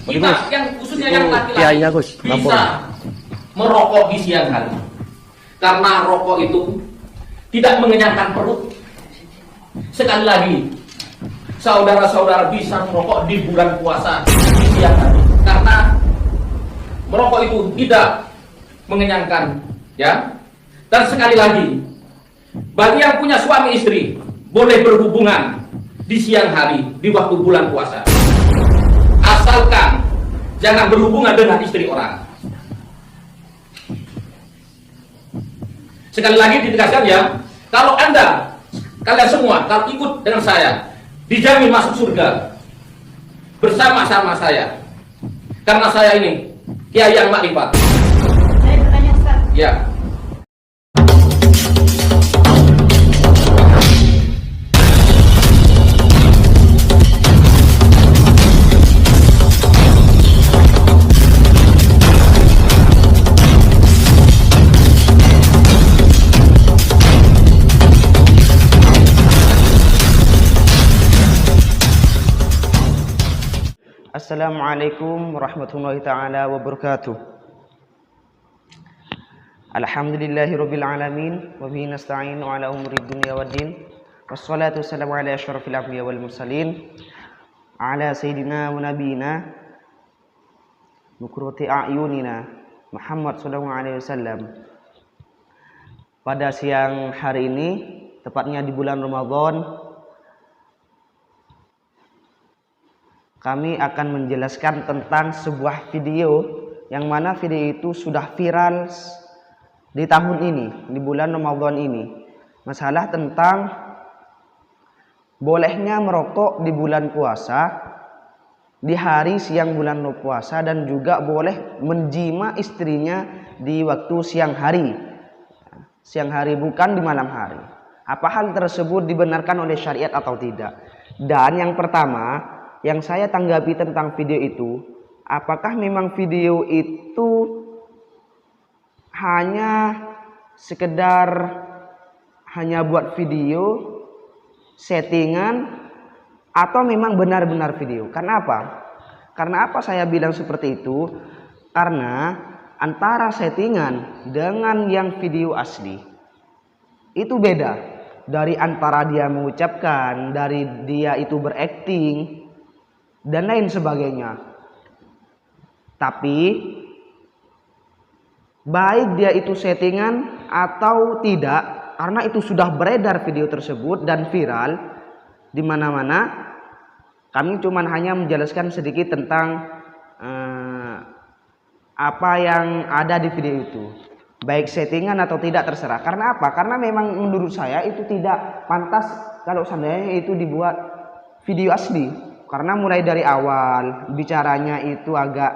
kita yang khususnya yang laki-laki bisa merokok di siang hari. Karena rokok itu tidak mengenyangkan perut. Sekali lagi, saudara-saudara bisa merokok di bulan puasa di siang hari. Karena merokok itu tidak mengenyangkan, ya. Dan sekali lagi, bagi yang punya suami istri boleh berhubungan di siang hari di waktu bulan puasa, asalkan jangan berhubungan dengan istri orang. Sekali lagi ditegaskan ya, kalau kalian semua kalau ikut dengan saya dijamin masuk surga bersama-sama saya, karena saya ini Kiai yang makrifat. Saya bertanya Ustaz. Ya. Assalamualaikum warahmatullahi ta'ala wabarakatuh. Alhamdulillahirabbil alamin wa bihi nasta'inu ala umuri dunya waddin. Wassalatu wassalamu ala asyrafil anbiya wal mursalin ala sayyidina wa nabiyina qurrati a'yunina Muhammad sallallahu alaihi wasallam. Pada siang hari ini, tepatnya di bulan Ramadan, kami akan menjelaskan tentang sebuah video yang mana video itu sudah viral di tahun ini, di bulan Ramadan ini. Masalah tentang bolehnya merokok di bulan puasa, di hari siang bulan puasa, dan juga boleh menjima istrinya di waktu siang hari. Siang hari bukan di malam hari. Apa hal tersebut dibenarkan oleh syariat atau tidak? Dan yang pertama yang saya tanggapi tentang video itu, apakah memang video itu hanya sekedar buat video settingan atau memang benar-benar video? Karena apa? Karena apa saya bilang seperti itu? Karena antara settingan dengan yang video asli itu beda. Dari antara dia mengucapkan, dari dia itu berakting dan lain sebagainya. Tapi baik dia itu settingan atau tidak, karena itu sudah beredar video tersebut dan viral di mana-mana, kami cuma hanya menjelaskan sedikit tentang apa yang ada di video itu. Baik settingan atau tidak terserah. Karena apa? Karena memang menurut saya itu tidak pantas kalau seandainya itu dibuat video asli. Karena mulai dari awal bicaranya itu agak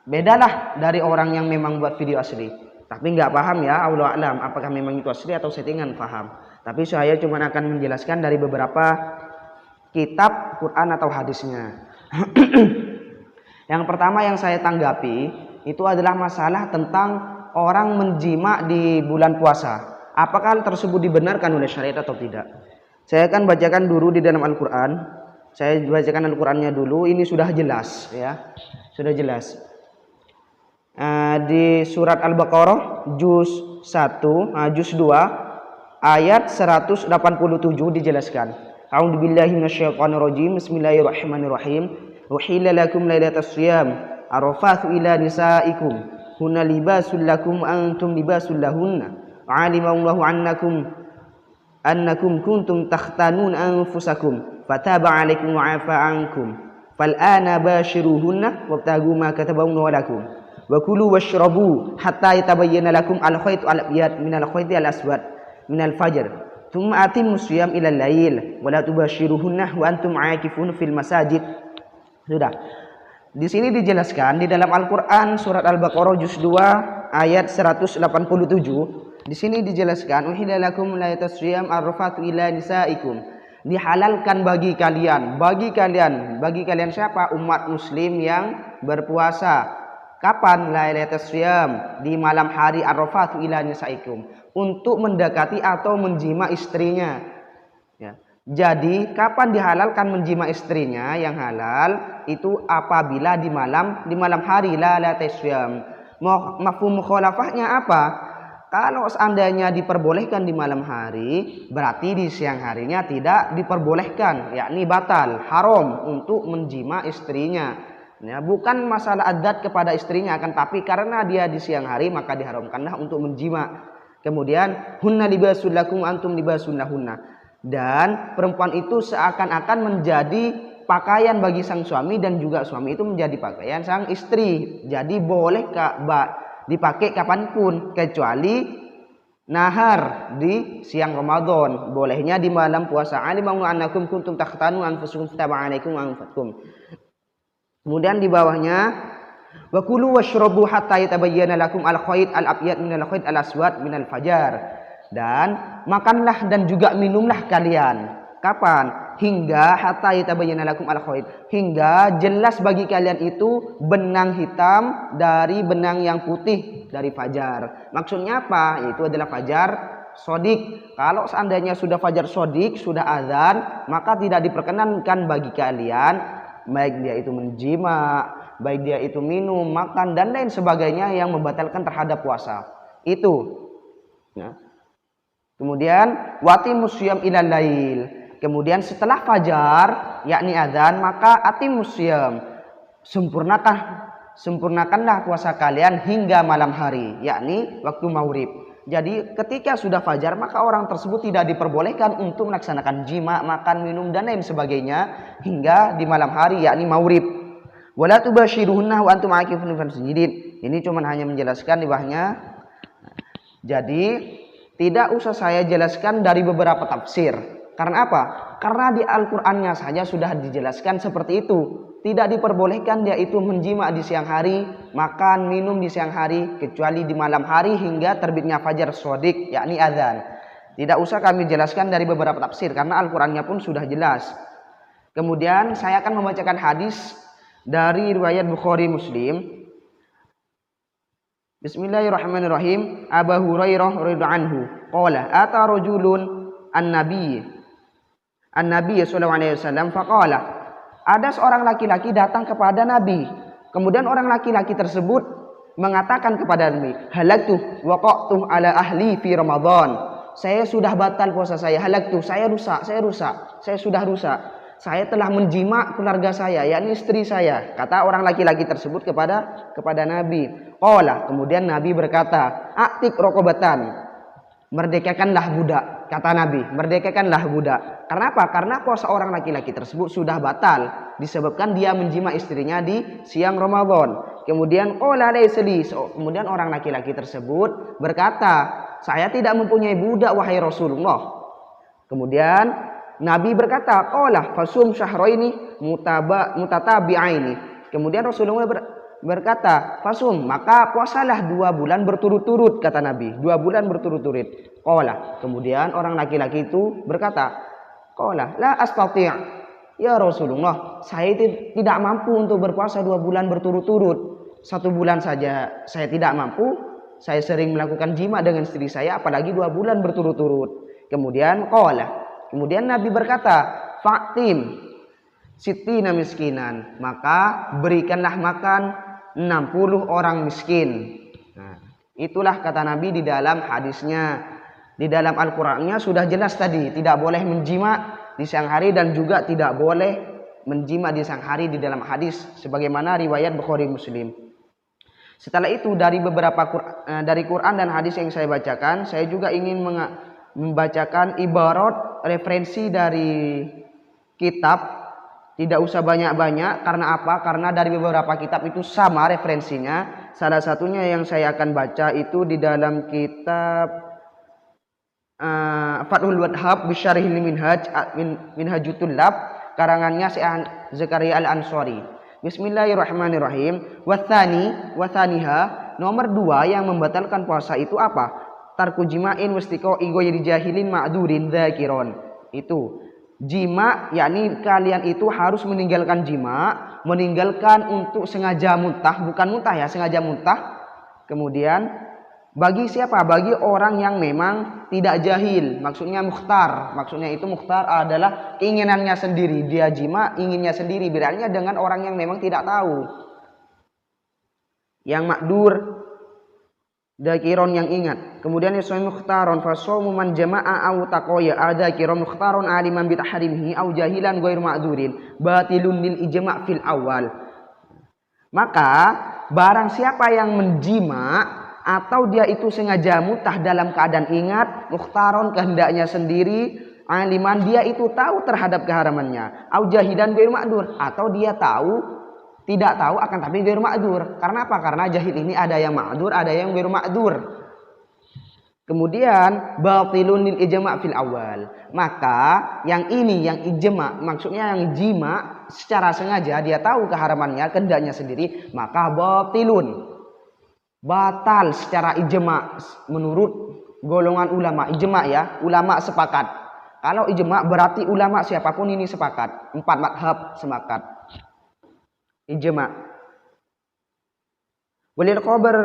beda lah dari orang yang memang buat video asli. Tapi nggak paham ya, Allah alam apakah memang itu asli atau settingan, paham. Tapi saya cuma akan menjelaskan dari beberapa kitab Quran atau hadisnya. Yang pertama yang saya tanggapi itu adalah masalah tentang orang menjima di bulan puasa. Apakah hal tersebut dibenarkan oleh syariat atau tidak? Saya akan bacakan dulu di dalam Al-Quran. Saya bacakan Al-Qurannya dulu. Ini sudah jelas, ya, sudah jelas. Di surat Al-Baqarah juz 1, juz 2 ayat 187 dijelaskan. A'udzubillahi minasyaitonirrajim. Bismillahirrahmanirrahim. Uhilla lakum lailatas shiyam arafathu ila nisaikum hunna libasul lakum antum libasul lahunna. Alimallahu annakum kuntum takhtanun anfusakum fataba 'alaikum wa 'afa 'ankum fal'ana bashiruhunna wabtaghu ma kataballahu lakum wa kulu washrabu hatta yatabayyana lakum al-khaytu al-abyad minal khayti al-aswad minal fajr thumma atimmus shiyam ila al-lail wa la tubashiruhunna wa antum 'akifun fil masajid. Sudah. Di sini dijelaskan di dalam Al-Qur'an surat Al-Baqarah juz 2 ayat 187. Di sini dijelaskan uhilla lakum lailatas shiyam arrafatu ila nisaikum. Dihalalkan bagi kalian siapa? Umat muslim yang berpuasa. Kapan lailatas shiyam? Di malam hari arrafatu ila nisaikum, untuk mendekati atau menjima istrinya. Ya. Jadi kapan dihalalkan menjima istrinya yang halal itu apabila di malam hari la tasyam. Mafhum mukhalafahnya apa? Kalau seandainya diperbolehkan di malam hari, berarti di siang harinya tidak diperbolehkan, yakni batal, haram untuk menjima istrinya. Ya, bukan masalah adat kepada istrinya, akan tapi karena dia di siang hari maka diharamkanlah untuk menjima. Kemudian hunna libasul lakum antum libasul lahunna. Dan perempuan itu seakan-akan menjadi pakaian bagi sang suami dan juga suami itu menjadi pakaian sang istri. Jadi boleh dipakai kapanpun kecuali nahar di siang Ramadan. Bolehnya di malam puasa. Alimahu annakum kuntum takhtanu anfusukum fataba'alaikum wa anfusakum. Kemudian di bawahnya wa kulu washrabu hatta yatabayyana lakum al-khayt al-abyad minal khayt al-aswad minal fajar. Dan makanlah dan juga minumlah kalian. Kapan? Hingga hatta yatabayyana lakum al-khayt, hingga jelas bagi kalian itu benang hitam dari benang yang putih dari fajar. Maksudnya apa? Itu adalah fajar sodik. Kalau seandainya sudah fajar sodik, sudah azan, maka tidak diperkenankan bagi kalian, baik dia itu menjima, baik dia itu minum, makan dan lain sebagainya yang membatalkan terhadap puasa. Itu. Ya. Kemudian watimus syiyam ilal lail. Kemudian setelah fajar yakni azan maka atimus syiyam. Sempurnakanlah puasa kalian hingga malam hari, yakni waktu maghrib. Jadi ketika sudah fajar maka orang tersebut tidak diperbolehkan untuk melaksanakan jima, makan, minum dan lain sebagainya hingga di malam hari yakni maghrib. Wala tubashiruhunna wa antum aakifun fil masjid. Ini cuma hanya menjelaskan di bawahnya. Jadi tidak usah saya jelaskan dari beberapa tafsir. Karena apa? Karena di Al-Qur'annya saja sudah dijelaskan seperti itu. Tidak diperbolehkan dia itu menjima di siang hari, makan, minum di siang hari, kecuali di malam hari hingga terbitnya fajar shadiq, yakni azan. Tidak usah kami jelaskan dari beberapa tafsir, karena Al-Qur'annya pun sudah jelas. Kemudian saya akan membacakan hadis dari riwayat Bukhari Muslim. Bismillahirrahmanirrahim. Abu Hurairah radhiyallahu anhu qala ata rajulun an-nabiy sallallahu alaihi wasallam faqala, ada seorang laki-laki datang kepada Nabi. Kemudian orang laki-laki tersebut mengatakan kepada Nabi, halaktu waqa'tu ala ahli fi Ramadan. Saya sudah batal puasa saya. Halaktu, saya sudah rusak. Saya telah menjima keluarga saya, yakni istri saya. Kata orang laki-laki tersebut kepada Nabi. Qala, kemudian Nabi berkata, "A'tik raqabatan." Merdekakanlah budak, kata Nabi, merdekakanlah budak. Karena apa? Karena puasa orang laki-laki tersebut sudah batal disebabkan dia menjima istrinya di siang Ramadan. Kemudian qala laisli, kemudian orang laki-laki tersebut berkata, "Saya tidak mempunyai budak wahai Rasulullah." Kemudian Nabi berkata, qala fasum syahraini mutatabi'aini. Kemudian Rasulullah berkata, fasum, maka puasalah 2 bulan berturut-turut, kata Nabi, 2 bulan berturut-turut. Qala, kemudian orang laki-laki itu berkata, qala la astati', ya Rasulullah, saya tidak mampu untuk berpuasa 2 bulan berturut-turut. 1 bulan saja saya tidak mampu, saya sering melakukan jima dengan istri saya, apalagi 2 bulan berturut-turut. Kemudian Nabi berkata, fa'tim sittina miskinan, maka berikanlah makan 60 orang miskin. Nah, itulah kata Nabi di dalam hadisnya. Di dalam Al-Qur'annya sudah jelas tadi, tidak boleh menjima di siang hari dan juga tidak boleh menjima di siang hari di dalam hadis sebagaimana riwayat Bukhari Muslim. Setelah itu dari dari Quran dan hadis yang saya bacakan, saya juga ingin membacakan ibarat referensi dari kitab. Tidak usah banyak-banyak, karena apa? Karena dari beberapa kitab itu sama referensinya. Salah satunya yang saya akan baca itu di dalam kitab Fathul Wadhab bisyarhil Minhajut Tullab, karangannya Syekh Zakaria Al-Ansari. Bismillahirrahmanirrahim. Wathaniha, nomor 2 yang membatalkan puasa itu apa? Tarku jima'in wastiqo igoyri jahilin ma'durin dzakiron. Itu jima, yakni kalian itu harus meninggalkan jima, meninggalkan untuk sengaja muntah, bukan muntah ya, sengaja muntah. Kemudian Bagi siapa? Bagi orang yang memang tidak jahil. Maksudnya mukhtar. Maksudnya itu mukhtar adalah keinginannya sendiri. Dia jima, inginnya sendiri. Bedanya dengan orang yang memang tidak tahu. Yang makdur, dakiron yang ingat. Kemudian yasawmi mukhtaron fasawmu man jama'a au taqoya. Ada kiron mukhtaron aliman bitahrimihi au jahilan ghairu ma'durin. Batilun lil ijma' fil awal. Maka barang siapa yang menjima atau dia itu sengaja mutah dalam keadaan ingat, mukhtaron kehendaknya sendiri, aliman dia itu tahu terhadap keharamannya, au jahilan ghairu ma'dur, atau dia tahu tidak tahu akan tapi ghairu ma'dur. Karena apa? Karena jahil ini ada yang ma'dur, ada yang ghairu ma'dur. Kemudian batilun lil ijma' fil awal. Maka yang ini yang ijma', maksudnya yang jima secara sengaja dia tahu keharamannya, kehendaknya sendiri, maka batilun, batal secara ijma' menurut golongan ulama. Ijma' ya, ulama sepakat. Kalau ijma' berarti ulama siapapun ini sepakat. 4 madhab sepakat. Ijma'. Walil khabar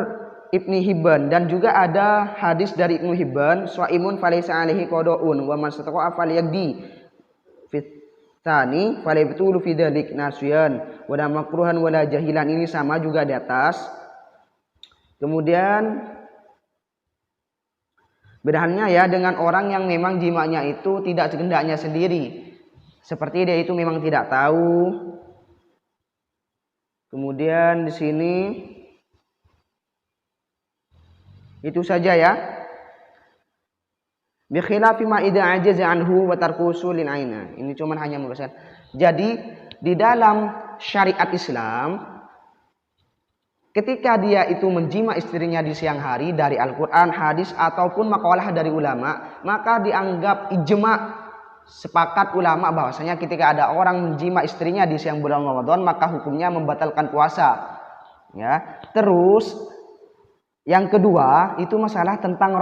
Ibni Hibban, dan juga ada hadis dari Ibnu Hibban, shaimun falaysa alaihi qada'un wa man sataqa'a falyaqdi fitani falyabtulu fi dzalik nasyan wa la makruhan wa la jahilan. Ini sama juga di atas. Kemudian bedaannya ya dengan orang yang memang jimanya itu tidak sekehendaknya sendiri, seperti dia itu memang tidak tahu. Kemudian di sini itu saja ya. Bi khilafi ma idza ajaza anhu wa tarku usulin aina. Ini cuma hanya membahas. Jadi di dalam syariat Islam, ketika dia itu menjima istrinya di siang hari dari Al-Quran, hadis, ataupun makalah dari ulama, maka dianggap ijma', sepakat ulama bahwasanya ketika ada orang menjima istrinya di siang bulan Ramadan, maka hukumnya membatalkan puasa. Ya. Terus yang kedua itu masalah tentang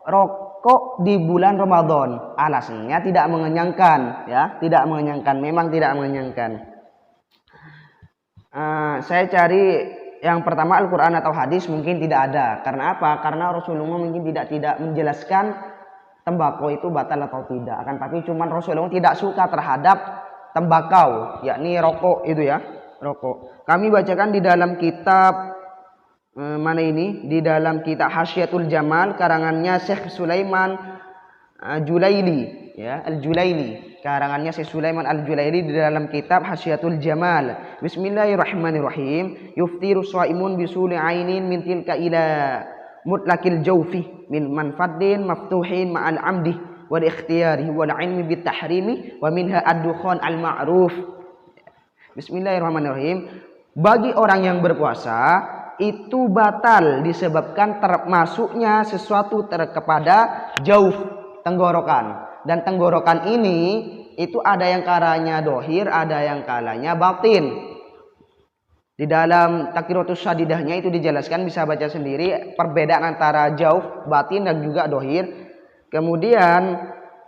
rokok di bulan Ramadan. Alasannya tidak mengenyangkan, ya, tidak mengenyangkan, memang tidak mengenyangkan. Saya cari yang pertama Al-Quran atau hadis mungkin tidak ada. Karena apa? Karena Rasulullah mungkin tidak menjelaskan tembakau itu batal atau tidak. Akan tapi cuman Rasulullah tidak suka terhadap tembakau, yakni rokok itu ya, rokok. Kami bacakan di dalam kitab mana ini? Di dalam kitab Hasyiatul Jamal karangannya Syekh Sulaiman Julaili, ya, Al-Julaili. Karangannya Syekh Sulaiman Al-Julaili di dalam kitab Hasyiatul Jamal. Bismillahirrahmanirrahim. Yuftiru shaimun bisuli ainin min tilka ila mutlaqil jawfi min manfaddin maftuhin ma'al amdi wal ikhtiyari wal ilmi bit tahrimi wa minha ad-dukhan al-ma'ruf. Bismillahirrahmanirrahim. Bagi orang yang berpuasa itu batal disebabkan termasuknya sesuatu kepada jauf, tenggorokan. Dan tenggorokan ini itu ada yang kalanya dohir, ada yang kalanya batin. Di dalam Taqriratus Sadidahnya itu dijelaskan, bisa baca sendiri perbedaan antara jauf, batin dan juga dohir. Kemudian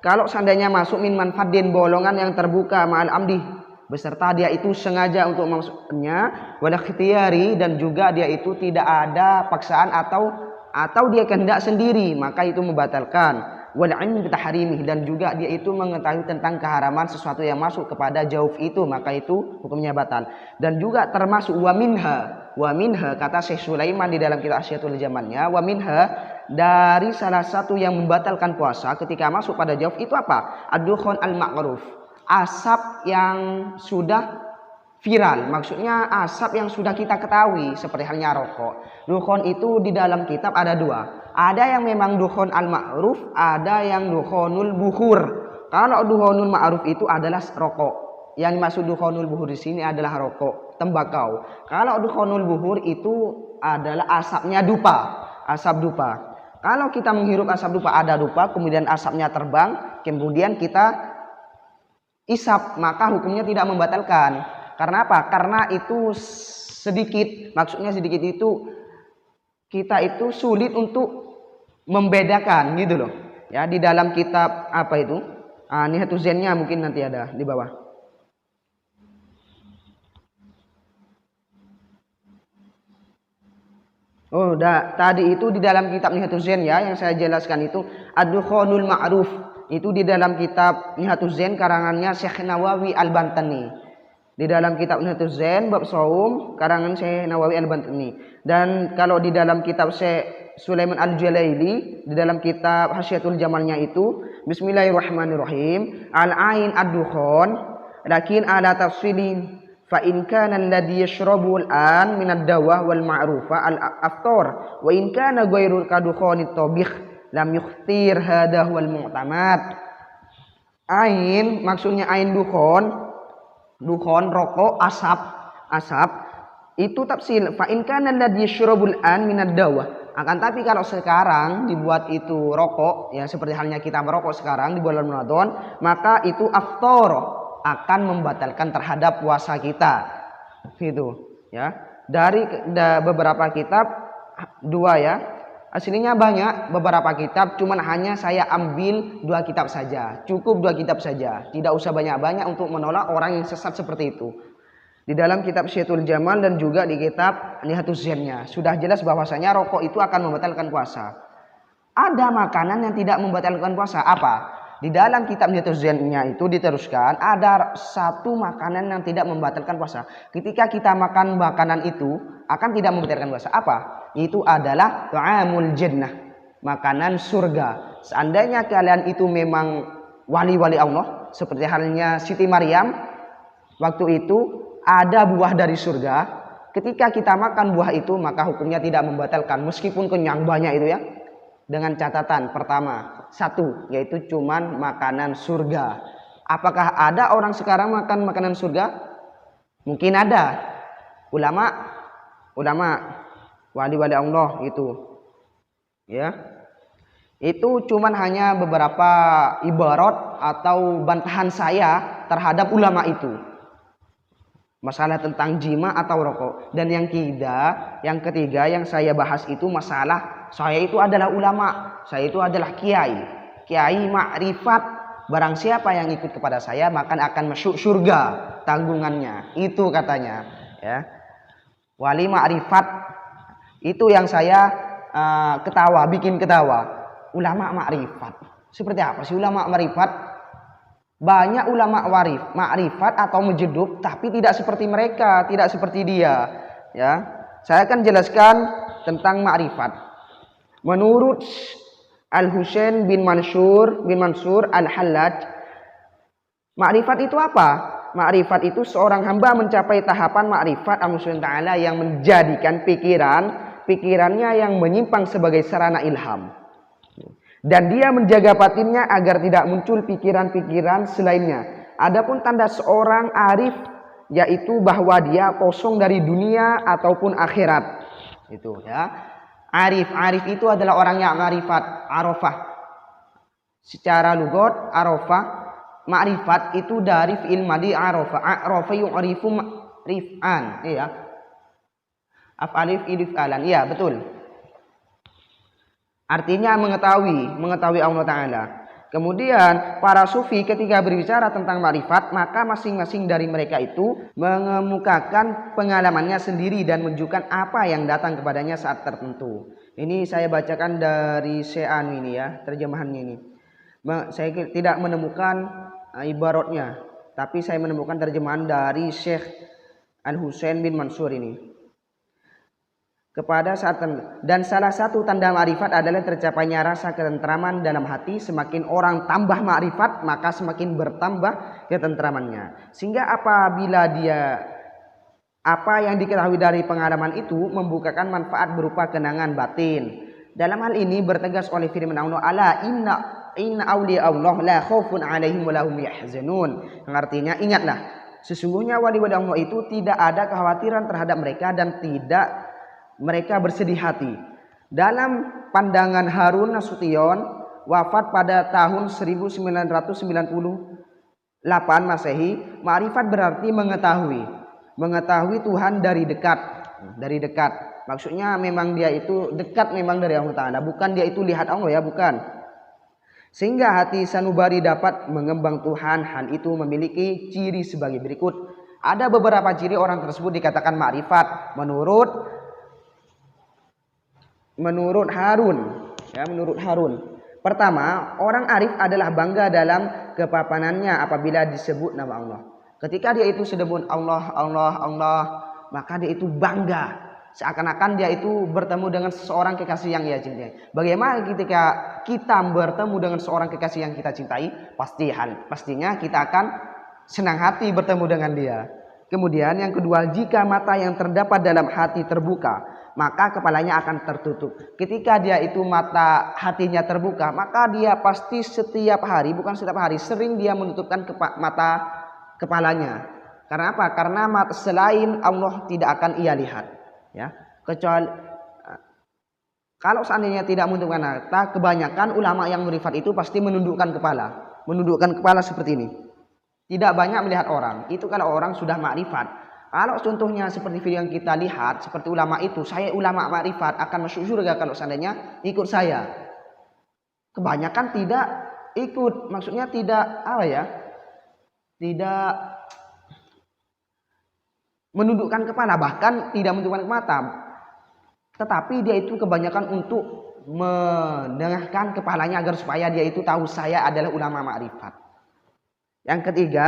kalau seandainya masuk min manfaddin, bolongan yang terbuka ma'al amdi, beserta dia itu sengaja untuk masuknya, wal ikhtiyari, dan juga dia itu tidak ada paksaan atau dia kehendak sendiri, maka itu membatalkan. Wal ilmi bitahrimi, dan juga dia itu mengetahui tentang keharaman sesuatu yang masuk kepada jauf itu, maka itu hukumnya batal. Dan juga termasuk wa minha kata Syekh Sulaiman di dalam kitab Hasyiatul Jamalnya, wa minha, dari salah satu yang membatalkan puasa ketika masuk pada jauf itu apa? Ad-dukhan al-ma'ruf, asap yang sudah viral, maksudnya asap yang sudah kita ketahui seperti halnya rokok. Dukhon itu di dalam kitab ada dua. Ada yang memang dukhon al-ma'ruf, ada yang dukhonul buhur. Kalau dukhonul ma'ruf itu adalah rokok. Yang dimaksud dukhonul buhur di sini adalah rokok, tembakau. Kalau dukhonul buhur itu adalah asapnya dupa, asap dupa. Kalau kita menghirup asap dupa, ada dupa, kemudian asapnya terbang, kemudian kita isap, maka hukumnya tidak membatalkan. Karena apa? Karena itu sedikit, maksudnya sedikit itu kita itu sulit untuk membedakan gitu loh. Ya, di dalam kitab apa itu? Nihatul Zennya mungkin nanti ada di bawah. Oh, tadi itu di dalam kitab Nihatuz Zain ya, yang saya jelaskan itu Ad-Dukhonul Ma'ruf. Itu di dalam kitab Nihatuz Zain karangannya Syekh Nawawi Al-Bantani. Di dalam kitab Nihatuz Zain bab saum karangan Syekh Nawawi Al-Bantani. Dan kalau di dalam kitab Syekh Sulaiman Al-Jalaili, di dalam kitab Hasyiatul Jamalnya itu Bismillahirrahmanirrahim, al-ain ad-dukhon lakin ala tafsilin fa in kana alladhi yashrabu al-an min ad-dawah wal ma'rufa al-aftar wa in kana ghairu kadukhani tabikh lam yukhtir hadha wal mu'tamad. Ain maksudnya ain dukhon rokok, asap itu tafsil fa in kana alladhi yashrabu al-an min ad-dawah. Akan tapi kalau sekarang dibuat itu rokok ya, seperti halnya kita merokok sekarang di bulan Ramadan, maka itu aftar, akan membatalkan terhadap puasa kita, gitu ya. Dari beberapa kitab dua ya, aslinya banyak beberapa kitab, cuman hanya saya ambil 2 kitab saja, cukup 2 kitab saja, tidak usah banyak-banyak untuk menolak orang yang sesat seperti itu. Di dalam kitab Syiatul Jamal dan juga di kitab Nihatuz Zainnya sudah jelas bahwasanya rokok itu akan membatalkan puasa. Ada makanan yang tidak membatalkan puasa, apa? Di dalam kitab Nihatuz Zainnya itu diteruskan ada satu makanan yang tidak membatalkan puasa. Ketika kita makan makanan itu akan tidak membatalkan puasa. Apa? Itu adalah ta'amul jannah, makanan surga. Seandainya kalian itu memang wali-wali Allah, seperti halnya Siti Maryam, waktu itu ada buah dari surga. Ketika kita makan buah itu maka hukumnya tidak membatalkan meskipun kenyang banyak itu ya. Dengan catatan pertama, 1 yaitu cuman makanan surga. Apakah ada orang sekarang makan makanan surga? Mungkin ada. Ulama wali-wali Allah itu. Ya. Itu cuman hanya beberapa ibarat atau bantahan saya terhadap ulama itu. Masalah tentang jima atau rokok. Dan yang ketiga yang saya bahas itu masalah saya itu adalah ulama, saya itu adalah kiai makrifat. Barang siapa yang ikut kepada saya maka akan masuk surga tanggungannya. Itu katanya ya. Wali makrifat itu yang saya bikin ketawa. Ulama makrifat. Seperti apa sih ulama makrifat? Banyak ulama makrifat atau mejeduk tapi tidak seperti mereka, tidak seperti dia ya. Saya akan jelaskan tentang makrifat. Menurut Al-Husain bin Mansur Al-Hallaj, makrifat itu apa? Makrifat itu seorang hamba mencapai tahapan makrifat Allah Ta'ala yang menjadikan pikirannya yang menyimpang sebagai sarana ilham. Dan dia menjaga batinnya agar tidak muncul pikiran-pikiran selainnya. Adapun tanda seorang arif yaitu bahwa dia kosong dari dunia ataupun akhirat. Itu ya. Arif itu adalah orang yang ma'rifat, arafah. Secara lugat arafah, ma'rifat itu dari fi'il madhi arafa. Arafa yu'rifu rif'an, iya. Af'alif ilif'alan, iya betul. Artinya mengetahui Allah Ta'ala. Kemudian para sufi ketika berbicara tentang ma'rifat, maka masing-masing dari mereka itu mengemukakan pengalamannya sendiri dan menunjukkan apa yang datang kepadanya saat tertentu. Ini saya bacakan dari Syekhan ini ya, terjemahannya ini. Saya tidak menemukan ibaratnya, tapi saya menemukan terjemahan dari Syekh Al-Husain bin Mansur ini. Dan salah satu tanda ma'rifat adalah tercapainya rasa ketentraman dalam hati. Semakin orang tambah ma'rifat maka semakin bertambah ketentramannya. Sehingga apabila dia apa yang diketahui dari pengalaman itu membukakan manfaat berupa kenangan batin. Dalam hal ini bertegas oleh firman Allah, ala inna awliya Allah la khaufun alaihim wa lahum yahzanun. Yang artinya ingatlah, sesungguhnya wali-wali Allah itu tidak ada kekhawatiran terhadap mereka dan tidak mereka bersedih hati. Dalam pandangan Harun Nasution, wafat pada tahun 1998 Masehi, ma'rifat berarti mengetahui Tuhan dari dekat. Maksudnya memang dia itu dekat memang dari Allah Ta'ala, bukan dia itu lihat Allah ya, bukan. Sehingga hati sanubari dapat mengembang Tuhan. Hal itu memiliki ciri sebagai berikut. Ada beberapa ciri orang tersebut dikatakan ma'rifat menurut menurut Harun, ya, menurut Harun. Pertama, orang arif adalah bangga dalam kepapanannya apabila disebut nama Allah. Ketika dia itu sebut Allah, Allah, Allah, maka dia itu bangga. Seakan-akan dia itu bertemu dengan seseorang kekasih yang ia cintai. Bagaimana ketika kita bertemu dengan seorang kekasih yang kita cintai? Pastinya kita akan senang hati bertemu dengan dia. Kemudian yang kedua, jika mata yang terdapat dalam hati terbuka, maka kepalanya akan tertutup. Ketika dia itu mata hatinya terbuka, maka dia pasti setiap hari, bukan setiap hari, sering dia menutupkan mata kepalanya. Karena apa? Karena selain Allah tidak akan ia lihat, ya. Kecuali kalau seandainya tidak menutupkan mata, kebanyakan ulama yang murifat itu pasti menundukkan kepala seperti ini. Tidak banyak melihat orang. Itu kalau orang sudah makrifat. Kalau contohnya seperti video yang kita lihat, seperti ulama itu, saya ulama makrifat akan masuk surga kalau seandainya ikut saya. Kebanyakan tidak ikut, maksudnya tidak tidak menundukkan kepala, bahkan tidak menundukkan mata. Tetapi dia itu kebanyakan untuk menengahkan kepalanya agar supaya dia itu tahu saya adalah ulama makrifat. Yang ketiga,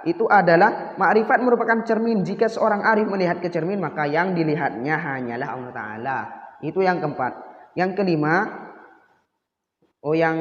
itu adalah makrifat merupakan cermin. Jika seorang arif melihat ke cermin, maka yang dilihatnya hanyalah Allah Ta'ala. Itu yang keempat. Yang kelima, yang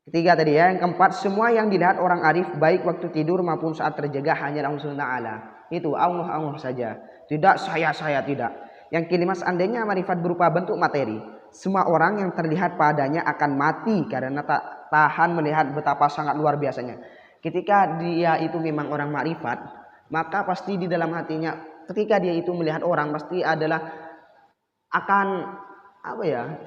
ketiga tadi ya. Yang keempat, semua yang dilihat orang arif baik waktu tidur maupun saat terjaga hanyalah Allah Ta'ala. Itu Allah saja. Tidak saya tidak. Yang kelima, seandainya makrifat berupa bentuk materi, semua orang yang terlihat padanya akan mati karena tak tahan melihat betapa sangat luar biasanya. Ketika dia itu memang orang makrifat, maka pasti di dalam hatinya ketika dia itu melihat orang pasti adalah akan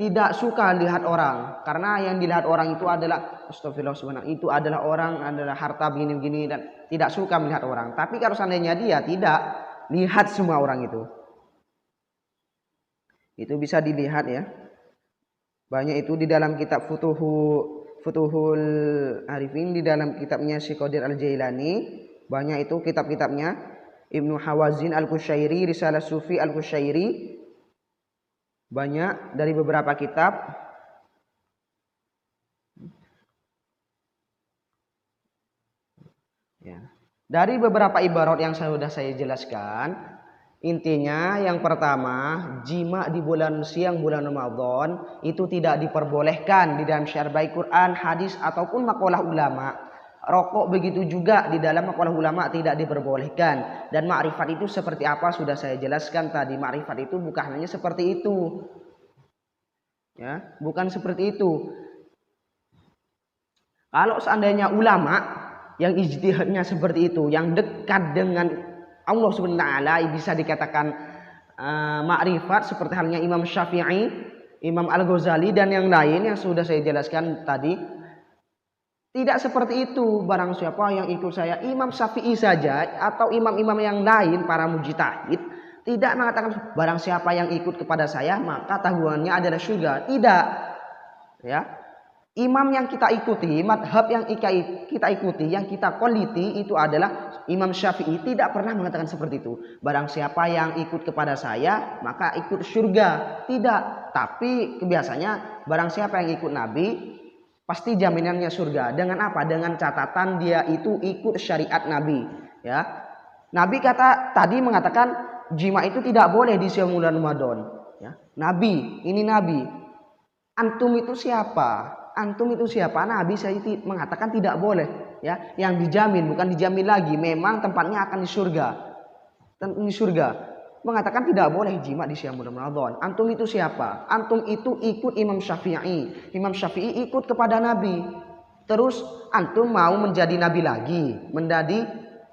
tidak suka lihat orang, karena yang dilihat orang itu adalah astagfirullah, itu adalah orang, adalah harta begini-begini, dan tidak suka melihat orang. Tapi kalau seandainya dia tidak lihat semua orang itu bisa dilihat ya. Banyak itu di dalam kitab Futuhul Arifin, di dalam kitabnya Syekh Qadir Al-Jailani, banyak itu kitab-kitabnya. Ibnu Hawazin Al-Qushairi, Risalah Sufi Al-Qushairi, banyak dari beberapa kitab. Ya. Dari beberapa ibarat yang sudah saya jelaskan, intinya yang pertama, jima di siang bulan Ramadan itu tidak diperbolehkan di dalam syarah baik Quran, hadis ataupun makalah ulama. Rokok begitu juga di dalam makalah ulama tidak diperbolehkan. Dan makrifat itu seperti apa sudah saya jelaskan tadi. Makrifat itu bukan hanya seperti itu. Ya, bukan seperti itu. Kalau seandainya ulama yang ijtihadnya seperti itu, yang dekat dengan Allah Subhanahu wa taala, bisa dikatakan makrifat seperti halnya Imam Syafi'i, Imam Al-Ghazali dan yang lain yang sudah saya jelaskan tadi. Tidak seperti itu. Barang siapa yang ikut saya, Imam Syafi'i saja atau imam-imam yang lain para mujtahid tidak mengatakan barang siapa yang ikut kepada saya maka tahuannya adalah surga. Tidak. Ya. Imam yang kita ikuti, madhab yang kita ikuti, yang kita koliti itu adalah Imam Syafi'i, tidak pernah mengatakan seperti itu. Barang siapa yang ikut kepada saya, maka ikut surga. Tidak. Tapi kebiasaannya, barang siapa yang ikut Nabi, pasti jaminannya surga. Dengan apa? Dengan catatan dia itu ikut syariat Nabi. Ya. Nabi tadi mengatakan, jima itu tidak boleh di siang bulan Ramadan. Ya. Nabi, ini Nabi. Antum itu siapa? Antum itu siapa? Nabi saya mengatakan tidak boleh, ya. Yang dijamin, bukan dijamin lagi, memang tempatnya akan di surga. Di surga. Mengatakan tidak boleh jima di siang bulan Ramadan. Antum itu siapa? Antum itu ikut Imam Syafi'i. Imam Syafi'i ikut kepada Nabi. Terus antum mau menjadi nabi lagi, menjadi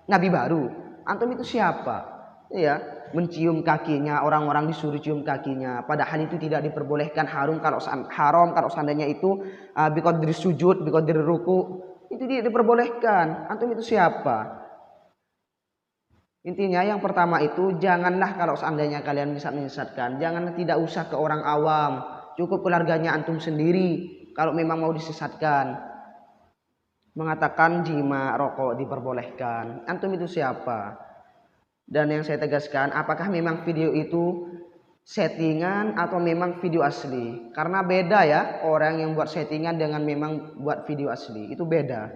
nabi baru. Antum itu siapa? Ya. Mencium kakinya, orang-orang disuruh cium kakinya, padahal itu tidak diperbolehkan. Haram kalau seandainya itu biqadri sujud, biqadri ruku, itu tidak diperbolehkan. Antum itu siapa? Intinya yang pertama itu, janganlah kalau seandainya kalian bisa menyesatkan, jangan tidak usah ke orang awam, cukup keluarganya antum sendiri kalau memang mau disesatkan. Mengatakan jima, rokok diperbolehkan, antum itu siapa? Dan yang saya tegaskan, apakah memang video itu settingan atau memang video asli. Karena beda ya, orang yang buat settingan dengan memang buat video asli, itu beda.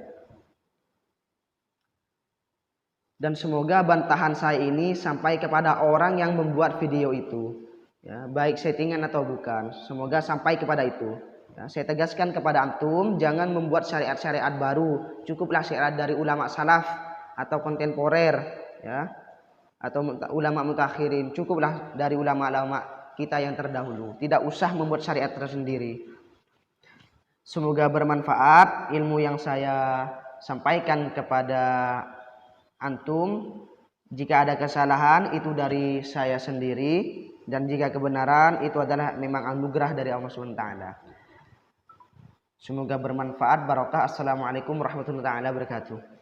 Dan semoga bantahan saya ini sampai kepada orang yang membuat video itu, ya, baik settingan atau bukan. Semoga sampai kepada itu. Ya, saya tegaskan kepada antum, jangan membuat syariat-syariat baru. Cukuplah syariat dari ulama salaf atau kontemporer, ya, atau ulama mutakhirin. Cukuplah dari ulama-ulama kita yang terdahulu. Tidak usah membuat syariat tersendiri. Semoga bermanfaat ilmu yang saya sampaikan kepada antum. Jika ada kesalahan itu dari saya sendiri, dan jika kebenaran itu adalah memang anugerah dari Allah SWT. Semoga bermanfaat. Barokah. Assalamualaikum warahmatullahi wabarakatuh.